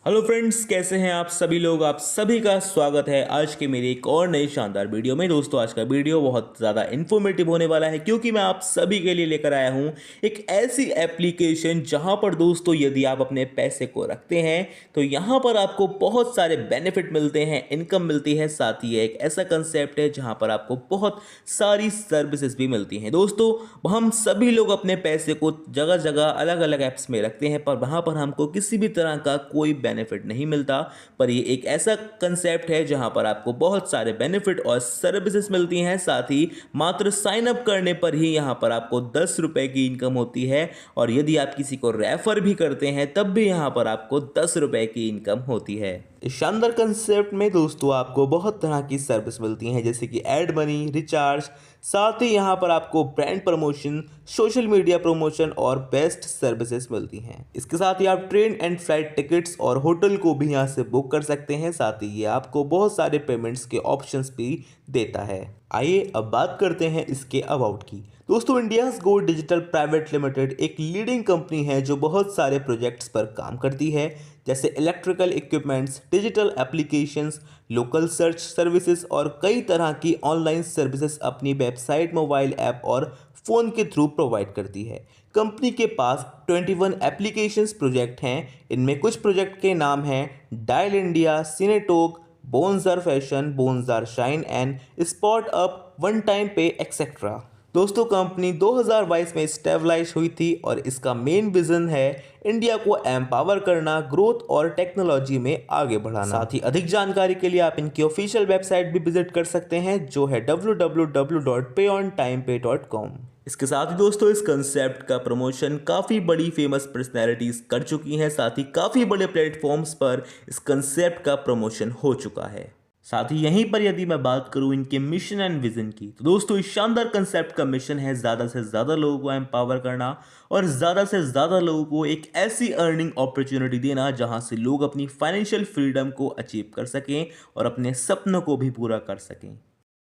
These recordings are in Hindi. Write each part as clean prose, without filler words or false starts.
हेलो फ्रेंड्स, कैसे हैं आप सभी लोग। आप सभी का स्वागत है आज के मेरी एक और नई शानदार वीडियो में। दोस्तों, आज का वीडियो बहुत ज़्यादा इन्फॉर्मेटिव होने वाला है क्योंकि मैं आप सभी के लिए लेकर आया हूं एक ऐसी एप्लीकेशन जहां पर दोस्तों यदि आप अपने पैसे को रखते हैं तो यहां पर आपको बहुत सारे बेनिफिट मिलते हैं, इनकम मिलती है। साथ ही एक ऐसा कंसेप्ट है जहां पर आपको बहुत सारी सर्विसेज भी मिलती हैं। दोस्तों, हम सभी लोग अपने पैसे को जगह जगह अलग अलग ऐप्स में रखते हैं, पर वहां पर हमको किसी भी तरह का कोई बेनिफिट नहीं मिलता। पर ये एक ऐसा कंसेप्ट है जहां पर आपको बहुत सारे बेनिफिट और सर्विसेज मिलती हैं। साथ ही मात्र साइन अप करने पर ही यहां पर आपको 10 रुपए की इनकम होती है, और यदि आप किसी को रेफर भी करते हैं तब भी यहां पर आपको 10 रुपए की इनकम होती है। इस शानदार कंसेप्ट में दोस्तों आपको बहुत तरह की सर्विस मिलती हैं, जैसे कि एड मनी, रिचार्ज, साथ ही यहाँ पर आपको brand promotion, social media promotion और बेस्ट सर्विसेज मिलती हैं। इसके साथ ही आप ट्रेन एंड फ्लाइट टिकट्स और होटल को भी यहाँ से बुक कर सकते हैं। साथ ही ये आपको बहुत सारे पेमेंट्स के ऑप्शंस भी देता है। आइए अब बात करते हैं इसके अबाउट की। दोस्तों, India's go digital private limited एक लीडिंग कंपनी है जो बहुत सारे प्रोजेक्ट्स पर काम करती है, जैसे electrical equipments, digital applications, local search services और कई तरह की ऑनलाइन सर्विसेज अपनी वेबसाइट, मोबाइल ऐप और फ़ोन के थ्रू प्रोवाइड करती है। कंपनी के पास 21 एप्लीकेशंस प्रोजेक्ट हैं। इनमें कुछ प्रोजेक्ट के नाम हैं डायल इंडिया, सिनेटोक, बोनजार फैशन, बोनजार shine and spot up, one time pay etcetera. दोस्तों, कंपनी 2022 में स्टेबलाइज हुई थी और इसका मेन विजन है इंडिया को एम्पावर करना, ग्रोथ और टेक्नोलॉजी में आगे बढ़ाना। साथ ही अधिक जानकारी के लिए आप इनकी ऑफिशियल वेबसाइट भी विजिट कर सकते हैं, जो है www.payontimepay.com। इसके साथ ही दोस्तों, इस कंसेप्ट का प्रमोशन काफ़ी बड़ी फेमस पर्सनैलिटीज़ कर चुकी हैं। साथ ही काफ़ी बड़े प्लेटफॉर्म्स पर इस कंसेप्ट का प्रमोशन हो चुका है। साथ ही यहीं पर यदि मैं बात करूं इनके मिशन एंड विजन की, तो दोस्तों इस शानदार कंसेप्ट का मिशन है ज़्यादा से ज़्यादा लोगों को एम्पावर करना और ज़्यादा से ज़्यादा लोगों को एक ऐसी अर्निंग अपॉर्चुनिटी देना जहां से लोग अपनी फाइनेंशियल फ्रीडम को अचीव कर सकें और अपने सपनों को भी पूरा कर सकें।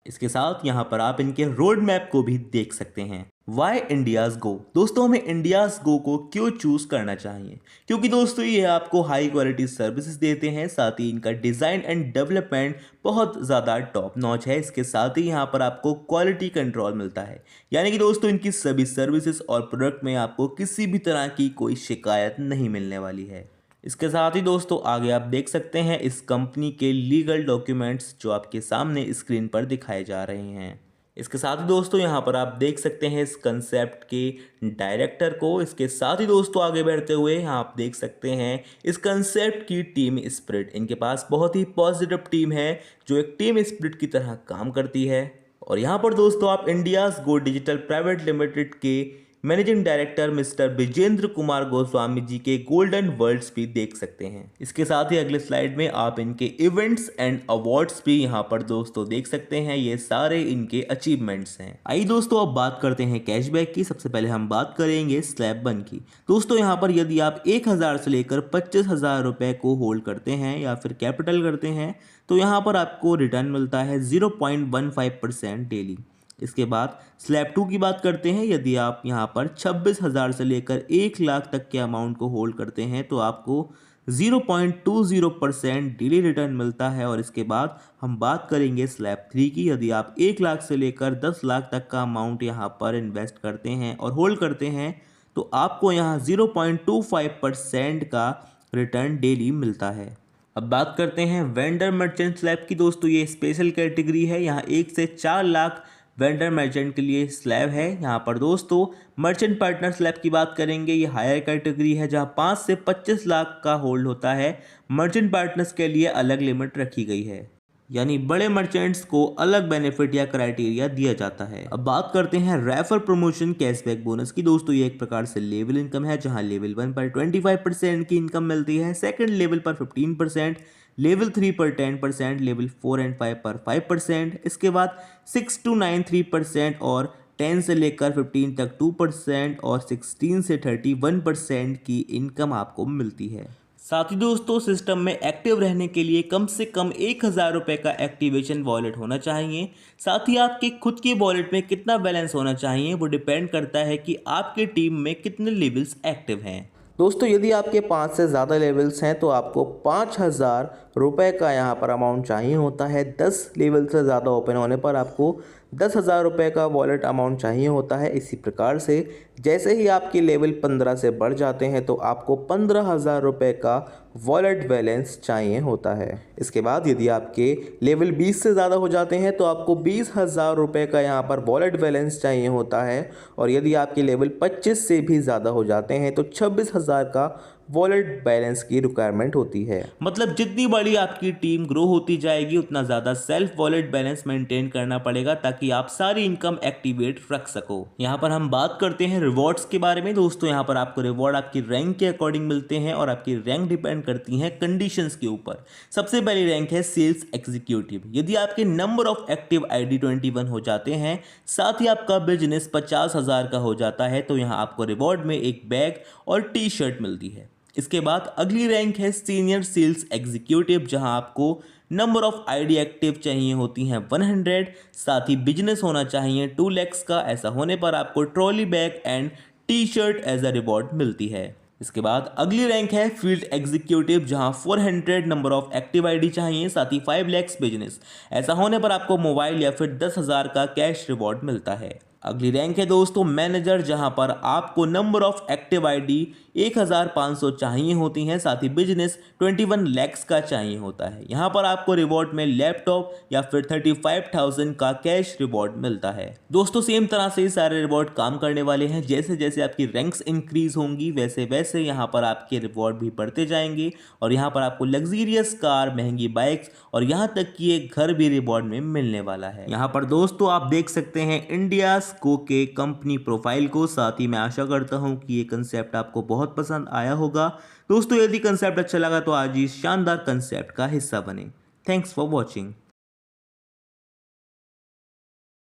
इसके साथ यहाँ पर आप इनके रोड मैप को भी देख सकते हैं। वाई इंडियाज गो। दोस्तों, हमें इंडियाज गो को क्यों चूज करना चाहिए? क्योंकि दोस्तों ये आपको हाई क्वालिटी सर्विसेज देते हैं। साथ ही इनका डिज़ाइन एंड डेवलपमेंट बहुत ज़्यादा टॉप नॉच है। इसके साथ ही यहाँ पर आपको क्वालिटी कंट्रोल मिलता है, यानी कि दोस्तों इनकी सभी सर्विसेज और प्रोडक्ट में आपको किसी भी तरह की कोई शिकायत नहीं मिलने वाली है। इसके साथ ही दोस्तों आगे आप देख सकते हैं इस कंपनी के लीगल डॉक्यूमेंट्स जो आपके सामने स्क्रीन पर दिखाए जा रहे हैं। इसके साथ ही दोस्तों यहाँ पर आप देख सकते हैं इस कंसेप्ट के डायरेक्टर को। इसके साथ ही दोस्तों आगे बढ़ते हुए यहाँ आप देख सकते हैं इस कंसेप्ट की टीम स्पिरिट। इनके पास बहुत ही पॉजिटिव टीम है जो एक टीम स्पिरिट की तरह काम करती है। और यहाँ पर दोस्तों आप India's go digital private limited के managing director mister Vijendra Kumar Goswami ji के गोल्डन वर्ड्स भी देख सकते हैं। इसके साथ ही अगले स्लाइड में आप इनके इवेंट्स एंड अवार्ड्स भी यहाँ पर दोस्तों देख सकते हैं। ये सारे इनके अचीवमेंट्स हैं। आइए दोस्तों अब बात करते हैं कैशबैक की। सबसे पहले हम बात करेंगे स्लैब 1 की। दोस्तों यहाँ पर यदि आप 1000 से लेकर 25,000 रुपए को होल्ड करते हैं या फिर कैपिटल करते हैं तो यहाँ पर आपको रिटर्न मिलता है 0.15% डेली। इसके बाद स्लैब 2 की बात करते हैं। यदि आप यहाँ पर 26,000 से लेकर 1 लाख तक के अमाउंट को होल्ड करते हैं तो आपको 0.20% डेली रिटर्न मिलता है। और इसके बाद हम बात करेंगे स्लैब 3 की। यदि आप 1 लाख से लेकर 10 लाख तक का अमाउंट यहाँ पर इन्वेस्ट करते हैं और होल्ड करते हैं तो आपको यहाँ 0.25% का रिटर्न डेली मिलता है। अब बात करते हैं वेंडर मर्चेंट स्लैब की। दोस्तों ये स्पेशल कैटेगरी है। यहाँ 1 से 4 लाख वेंडर मर्चेंट के लिए स्लैब है। यहाँ पर दोस्तों मर्चेंट पार्टनर स्लैब की बात करेंगे। ये हायर कैटेगरी है जहाँ 5 से 25 लाख का होल्ड होता है। मर्चेंट पार्टनर्स के लिए अलग लिमिट रखी गई है, यानी बड़े मर्चेंट्स को अलग बेनिफिट या क्राइटेरिया दिया जाता है। अब बात करते हैं रेफर प्रमोशन कैशबैक बोनस की। दोस्तों ये एक प्रकार से लेवल इनकम है जहां लेवल 1 पर 25% की इनकम मिलती है, सेकंड लेवल पर 15%, लेवल 3 पर 10%, लेवल 4 एंड 5 पर 5%, इसके बाद 6 to 9 3% और 10 से लेकर 15 तक 2% और 16 से 31% की इनकम आपको मिलती है। साथ ही दोस्तों सिस्टम में एक्टिव रहने के लिए कम से कम 1000 रुपये का एक्टिवेशन वॉलेट होना चाहिए। साथ ही आपके खुद के वॉलेट में कितना बैलेंस होना चाहिए वो डिपेंड करता है कि आपके टीम में कितने लेवल्स एक्टिव हैं। दोस्तों यदि आपके 5 से ज़्यादा लेवल्स हैं तो आपको 5,000 रुपये का यहाँ पर अमाउंट चाहिए होता है। 10 लेवल से ज़्यादा ओपन होने पर आपको 10,000 रुपये का वॉलेट अमाउंट चाहिए होता है। इसी प्रकार से जैसे ही आपके लेवल 15 से बढ़ जाते हैं तो आपको 15,000 रुपये का वॉलेट बैलेंस चाहिए होता है। इसके बाद यदि आपके लेवल 20 से ज़्यादा हो जाते हैं तो आपको 20,000 रुपये का यहाँ पर वॉलेट बैलेंस चाहिए होता है। और यदि आपके लेवल 25 से भी ज़्यादा हो जाते हैं तो 26,000 का वॉलेट बैलेंस की रिक्वायरमेंट होती है। मतलब जितनी बड़ी आपकी टीम ग्रो होती जाएगी उतना ज़्यादा सेल्फ वॉलेट बैलेंस मेंटेन करना पड़ेगा ताकि आप सारी इनकम एक्टिवेट रख सको। यहाँ पर हम बात करते हैं रिवॉर्ड्स के बारे में। दोस्तों यहाँ पर आपको रिवॉर्ड आपकी रैंक के अकॉर्डिंग मिलते हैं और आपकी रैंक डिपेंड करती है कंडीशंस के ऊपर। सबसे पहली रैंक है सेल्स एग्जीक्यूटिव। यदि आपके नंबर ऑफ एक्टिव ID 21 हो जाते हैं, साथ ही आपका बिजनेस 50,000 का हो जाता है, तो यहाँ आपको रिवॉर्ड में एक बैग और T-शर्ट मिलती है। इसके बाद अगली रैंक है सीनियर सेल्स एग्जीक्यूटिव, जहां आपको नंबर ऑफ ID एक्टिव चाहिए होती हैं 100, साथ ही बिजनेस होना चाहिए 2 lakhs का। ऐसा होने पर आपको trolley bag and T-shirt as a reward मिलती है। इसके बाद अगली रैंक है फील्ड एग्जीक्यूटिव, जहां 400 नंबर ऑफ एक्टिव ID चाहिए, साथ ही 5 lakhs बिजनेस। ऐसा होने पर आपको मोबाइल या फिर 10,000 का कैश रिवॉर्ड मिलता है। अगली रैंक है दोस्तों मैनेजर, जहां पर आपको नंबर ऑफ एक्टिव ID 1,500 चाहिए होती हैं, साथ ही बिजनेस 21 lakhs का चाहिए होता है। यहां पर आपको रिवॉर्ड में लैपटॉप या फिर 35,000 का कैश रिवॉर्ड मिलता है। दोस्तों सेम तरह से सारे रिवॉर्ड काम करने वाले हैं। जैसे जैसे आपकी रैंक्स इंक्रीज होंगी वैसे वैसे यहाँ पर आपके रिवॉर्ड भी बढ़ते जाएंगे और यहाँ पर आपको लग्जीरियस कार, महंगी बाइक्स और यहाँ तक कि एक घर भी रिवॉर्ड में मिलने वाला है। यहाँ पर दोस्तों आप देख सकते हैं इंडिया स्को के कंपनी प्रोफाइल को। साथ ही मैं आशा करता हूँ कि ये कंसेप्ट आपको बहुत पसंद आया होगा। दोस्तों यदि कंसेप्ट अच्छा लगा तो आज इस शानदार कंसेप्ट का हिस्सा बने। Thanks for watching.